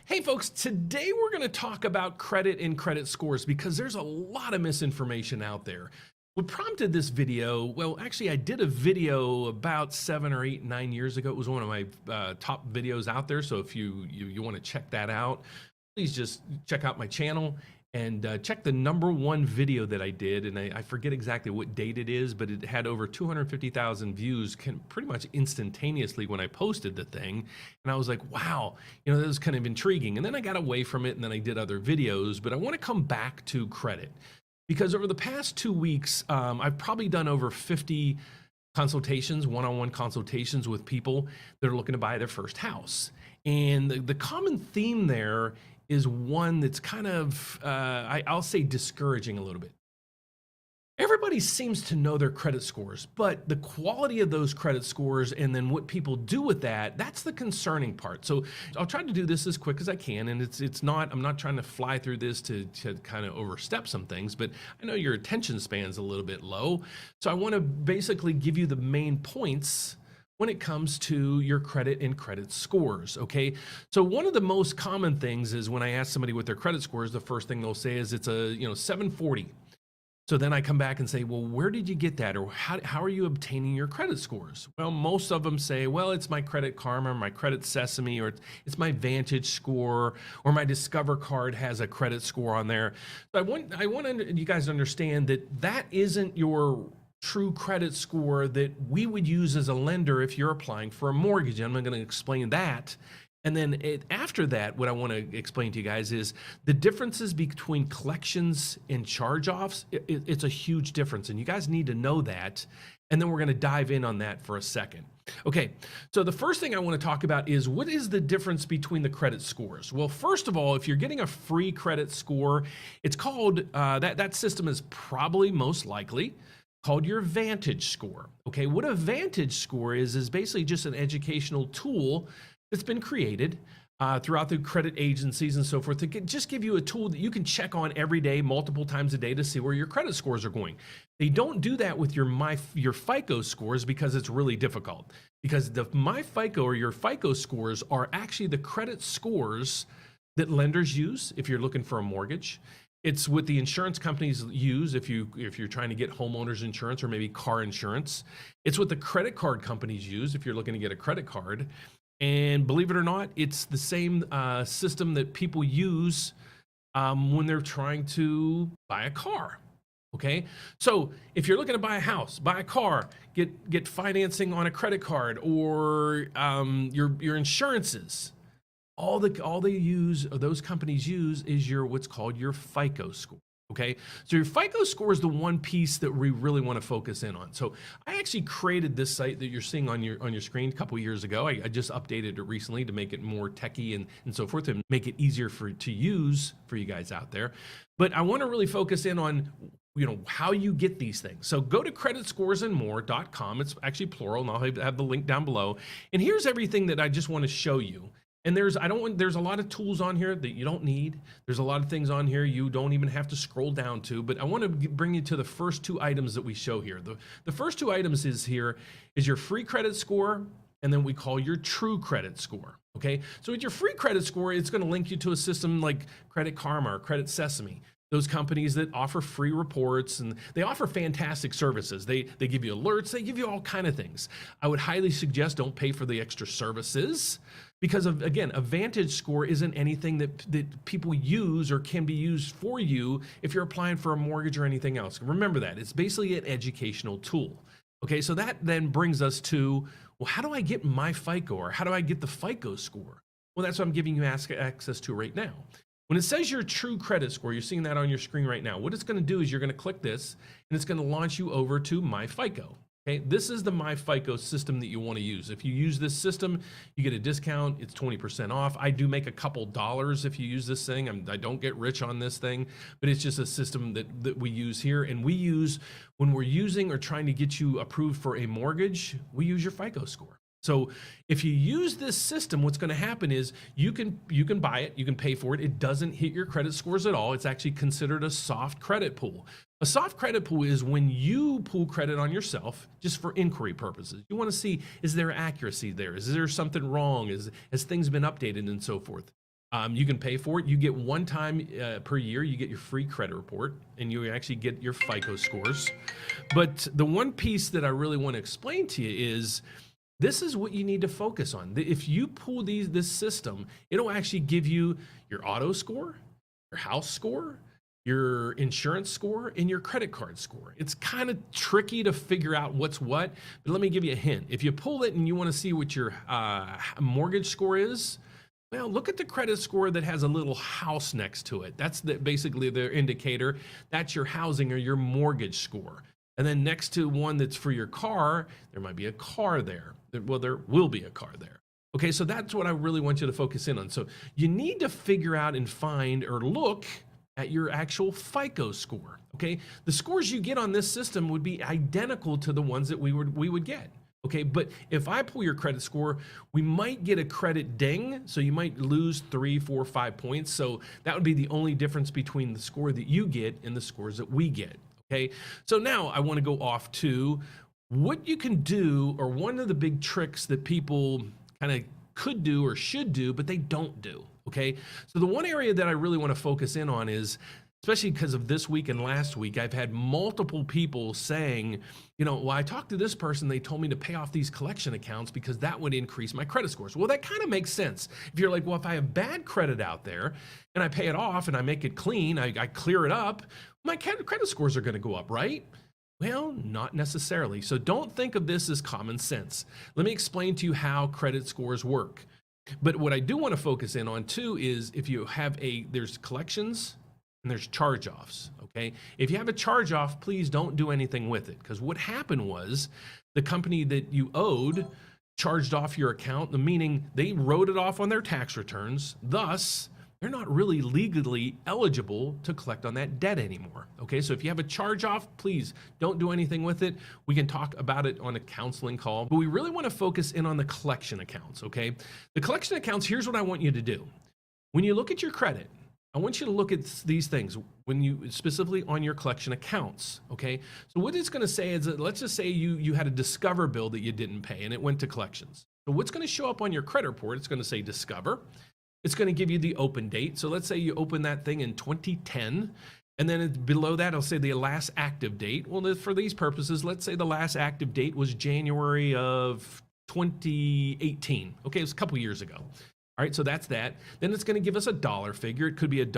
Hey folks, today we're going to talk about credit and credit scores because there's a lot of misinformation out there. What prompted this video, well, actually I did a video about 7 or 8, 9 years ago. It was one of my top videos out there. So if you want to check that out, please just check out my channel and check the #1 video that I did. And I forget exactly what date it is, but it had over 250,000 views pretty much instantaneously when I posted the thing. And I was like, wow, that was kind of intriguing. And then I got away from it and then I did other videos, but I want to come back to credit because over the past 2 weeks, I've probably done over 50 consultations, one-on-one consultations with people that are looking to buy their first house. And the common theme there is one that's kind of, I'll say discouraging a little bit. Everybody seems to know their credit scores, but the quality of those credit scores and then what people do with that, that's the concerning part. So I'll try to do this as quick as I can. And I'm not trying to fly through this to kind of overstep some things, but I know your attention span's a little bit low. So I want to basically give you the main points when it comes to your credit and credit scores, okay? So one of the most common things is when I ask somebody what their credit score is, the first thing they'll say is it's a 740. So then I come back and say, well, where did you get that? Or how are you obtaining your credit scores? Well, most of them say, well, it's my Credit Karma, my Credit Sesame, or it's my Vantage score, or my Discover card has a credit score on there. So I want you guys to understand that that isn't your true credit score that we would use as a lender if you're applying for a mortgage. I'm going to explain that. And then after that, what I want to explain to you guys is the differences between collections and charge-offs. It's a huge difference, and you guys need to know that. And then we're going to dive in on that for a second. Okay, so the first thing I want to talk about is what is the difference between the credit scores? Well, first of all, if you're getting a free credit score, it's called, that system is probably most likely called your Vantage score. Okay, what a Vantage score is basically just an educational tool that's been created throughout the credit agencies and so forth to just give you a tool that you can check on every day, multiple times a day to see where your credit scores are going. They don't do that with your FICO scores because it's really difficult. Because the MyFICO or your FICO scores are actually the credit scores that lenders use if you're looking for a mortgage. It's what the insurance companies use if you're trying to get homeowners insurance or maybe car insurance. It's what the credit card companies use if you're looking to get a credit card. And believe it or not, it's the same system that people use when they're trying to buy a car. Okay, so if you're looking to buy a house, buy a car, get financing on a credit card, or your insurances, all they use, or those companies use, is what's called your FICO score. Okay, so your FICO score is the one piece that we really want to focus in on. So I actually created this site that you're seeing on your screen a couple years ago. I just updated it recently to make it more techy and so forth, and make it easier to use for you guys out there. But I want to really focus in on how you get these things. So go to creditscoresandmore.com. It's actually plural, and I'll have the link down below. And here's everything that I just want to show you. And there's a lot of tools on here that you don't need. There's a lot of things on here you don't even have to scroll down to, but I want to bring you to the first 2 items that we show here. The first 2 items is your free credit score, and then we call your true credit score. Okay, so with your free credit score, it's going to link you to a system like Credit Karma or Credit Sesame. Those companies that offer free reports, and they offer fantastic services. They give you alerts, they give you all kind of things. I would highly suggest don't pay for the extra services because again, a Vantage score isn't anything that people use or can be used for you if you're applying for a mortgage or anything else. Remember that. It's basically an educational tool. Okay, so that then brings us to, well, how do I get my FICO, or how do I get the FICO score? Well, that's what I'm giving you access to right now. When it says your true credit score, you're seeing that on your screen right now. What it's going to do is you're going to click this, and it's going to launch you over to MyFICO. Okay, this is the MyFICO system that you want to use. If you use this system, you get a discount. It's 20% off. I do make a couple dollars if you use this thing. I don't get rich on this thing, but it's just a system that we use here. And we use, when we're using or trying to get you approved for a mortgage, we use your FICO score. So if you use this system, what's going to happen is you can buy it, you can pay for it. It doesn't hit your credit scores at all. It's actually considered a soft credit pool. A soft credit pool is when you pull credit on yourself just for inquiry purposes. You want to see, is there accuracy there? Is there something wrong? Has things been updated and so forth? You can pay for it. You get one time per year, you get your free credit report, and you actually get your FICO scores. But the one piece that I really want to explain to you is this is what you need to focus on. If you pull this system, it'll actually give you your auto score, your house score, your insurance score, and your credit card score. It's kind of tricky to figure out what's what, but let me give you a hint. If you pull it and you want to see what your mortgage score is, well, look at the credit score that has a little house next to it. That's basically the indicator. That's your housing or your mortgage score. And then next to one that's for your car, there might be a car there. Well, there will be a car there. Okay, so that's what I really want you to focus in on. So you need to figure out and find or look at your actual FICO score. Okay, the scores you get on this system would be identical to the ones that we would get. Okay, but if I pull your credit score, we might get a credit ding, so you might lose 3, 4, 5 points. So that would be the only difference between the score that you get and the scores that we get. Okay, so now I want to go off to what you can do, or one of the big tricks that people kind of could do or should do, but they don't do. Okay, so the one area that I really want to focus in on is, especially because of this week and last week, I've had multiple people saying, you know, well, I talked to this person, they told me to pay off these collection accounts because that would increase my credit scores. Well, that kind of makes sense. If you're like, well, if I have bad credit out there and I pay it off and I make it clean, I clear it up, my credit scores are going to go up, right? Well, not necessarily. So don't think of this as common sense. Let me explain to you how credit scores work. But what I do want to focus in on too is if you have there's collections and there's charge-offs, okay? If you have a charge-off, please don't do anything with it, because what happened was the company that you owed charged off your account, meaning they wrote it off on their tax returns. Thus, they're not really legally eligible to collect on that debt anymore, okay? So if you have a charge-off, please don't do anything with it. We can talk about it on a counseling call, but we really want to focus in on the collection accounts, okay? The collection accounts, here's what I want you to do. When you look at your credit, I want you to look at these things when you specifically on your collection accounts, okay? So what it's going to say is that, let's just say you had a Discover bill that you didn't pay and it went to collections. So what's going to show up on your credit report, it's going to say Discover. It's going to give you the open date. So let's say you open that thing in 2010, and then below that, it'll say the last active date. Well, for these purposes, let's say the last active date was January of 2018. Okay, it was a couple years ago. All right, so that's that. Then it's going to give us a dollar figure. It could be $1,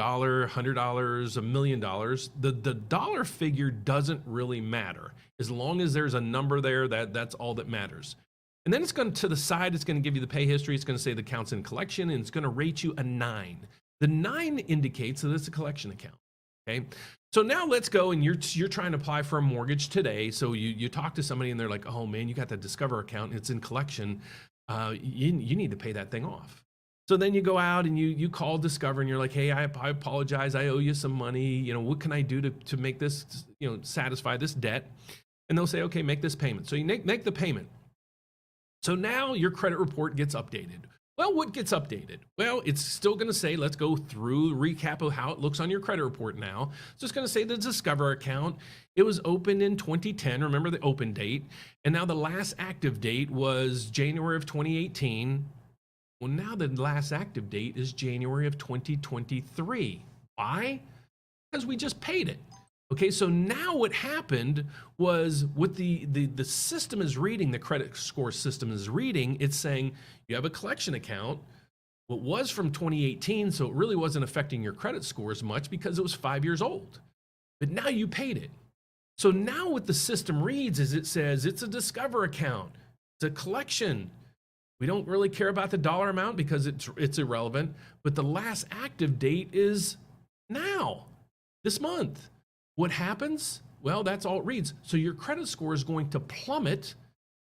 $100, $1 million. The dollar figure doesn't really matter. As long as there's a number there, that's all that matters. And then it's going to the side, it's going to give you the pay history. It's going to say the accounts in collection, and it's going to rate you a 9. The 9 indicates that it's a collection account. Okay, so now let's go, and you're trying to apply for a mortgage today. So you talk to somebody, and they're like, "Oh man, you got that Discover account, and it's in collection. You need to pay that thing off." So then you go out and you call Discover, and you're like, "Hey, I apologize. I owe you some money. You know, what can I do to make this, you know, satisfy this debt?" And they'll say, "Okay, make this payment." So you make the payment. So now your credit report gets updated. Well, what gets updated? Well, it's still going to say, let's go through recap of how it looks on your credit report now. So it's going to say the Discover account. It was opened in 2010. Remember the open date. And now the last active date was January of 2018. Well, now the last active date is January of 2023. Why? Because we just paid it. Okay, so now what happened was what the system is reading, the credit score system is reading, it's saying you have a collection account. What was from 2018, so it really wasn't affecting your credit scores much because it was 5 years old. But now you paid it. So now what the system reads is it says it's a Discover account. It's a collection. We don't really care about the dollar amount because it's irrelevant, but the last active date is now, this month. What happens? Well, that's all it reads. So your credit score is going to plummet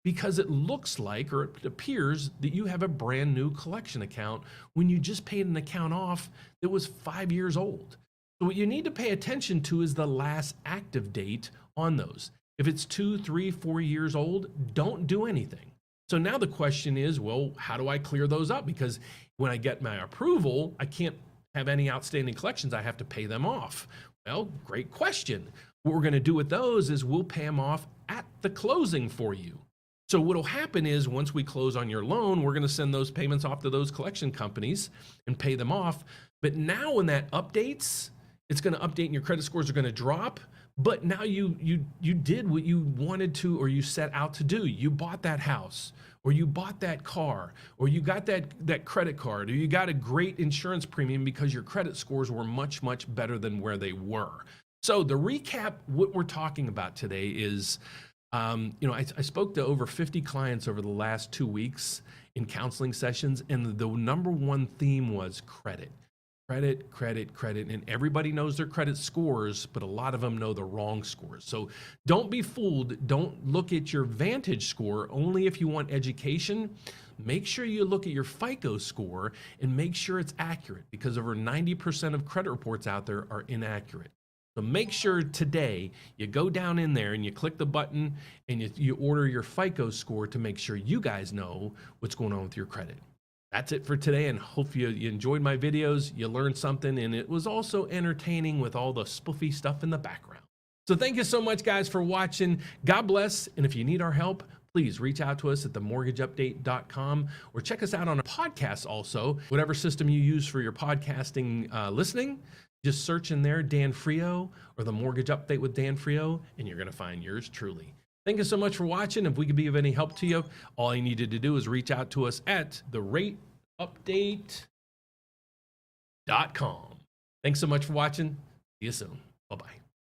because it looks like, or it appears that you have a brand new collection account when you just paid an account off that was 5 years old. So what you need to pay attention to is the last active date on those. If it's 2, 3, 4 years old, don't do anything. So now the question is, well, how do I clear those up? Because when I get my approval, I can't have any outstanding collections. I have to pay them off. Well, great question. What we're going to do with those is we'll pay them off at the closing for you. So what'll happen is once we close on your loan, we're going to send those payments off to those collection companies and pay them off. But now when that updates, it's going to update and your credit scores are going to drop. But now you did what you wanted to, or you set out to do. You bought that house, or you bought that car, or you got that credit card, or you got a great insurance premium because your credit scores were much, much better than where they were. So the recap, what we're talking about today is, I spoke to over 50 clients over the last 2 weeks in counseling sessions, and the number one theme was credit. Credit, credit, credit, and everybody knows their credit scores, but a lot of them know the wrong scores. So don't be fooled. Don't look at your Vantage score only if you want education. Make sure you look at your FICO score and make sure it's accurate, because over 90% of credit reports out there are inaccurate. So make sure today you go down in there and you click the button and you order your FICO score to make sure you guys know what's going on with your credit. That's it for today, and hope you enjoyed my videos, you learned something, and it was also entertaining with all the spoofy stuff in the background. So thank you so much, guys, for watching. God bless, and if you need our help, please reach out to us at themortgageupdate.com, or check us out on a podcast also. Whatever system you use for your podcasting listening, just search in there Dan Frio or The Mortgage Update with Dan Frio, and you're going to find yours truly. Thank you so much for watching. If we could be of any help to you, all you needed to do is reach out to us at therateupdate.com. Thanks so much for watching. See you soon. Bye-bye.